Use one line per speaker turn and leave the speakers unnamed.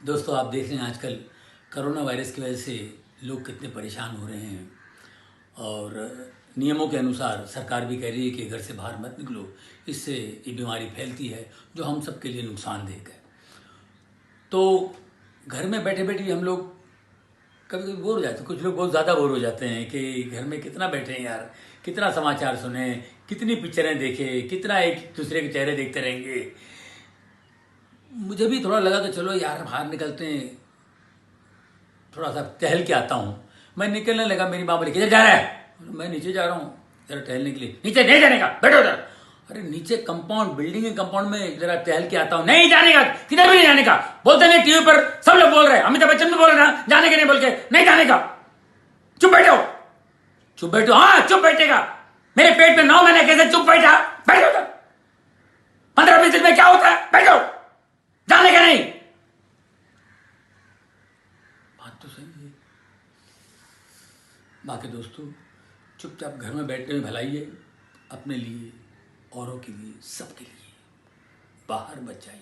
दोस्तों, आप देख रहे हैं आजकल कोरोना वायरस की वजह से लोग कितने परेशान हो रहे हैं और नियमों के अनुसार सरकार भी कह रही है कि घर से बाहर मत निकलो, इससे ये बीमारी फैलती है जो हम सब के लिए नुकसानदेह है। तो घर में बैठे बैठे भी हम लोग कभी कभी बोर हो जाते हैं। कुछ लोग बहुत ज़्यादा बोर हो जाते हैं कि घर में कितना बैठे हैं यार, कितना समाचार सुने, कितनी पिक्चरें देखें, कितना एक दूसरे के चेहरे देखते रहेंगे। मुझे भी थोड़ा लगा कि चलो यार बाहर निकलते हैं, थोड़ा सा टहल के आता हूँ। मैं निकलने लगा, मेरी माँ बोली किधर जा रहा है? मैं नीचे जा रहा हूँ जरा टहलने के लिए। नीचे नहीं जाने का, बैठो उधर। अरे नीचे कंपाउंड, बिल्डिंग के कंपाउंड में जरा टहल के आता हूँ। नहीं जाने का, किधर भी नहीं जाने का। बोलते नहीं, टीवी पर सब लोग बोल रहे हैं, अमिताभ बच्चन भी बोल रहे हैं जाने के, नहीं बोल के नहीं जाने का। चुप बैठो, चुप बैठो। हाँ चुप बैठेगा, मेरे पेट में 9 महीने कैसे चुप बैठा? बैठो उधर। 15-20 दिन में क्या होता है? बैठो, जाने का नहीं। बात तो सही है। बाकी दोस्तों, चुपचाप घर में बैठने में भलाई है, अपने लिए, औरों के लिए, सबके लिए। बाहर मत जाइए।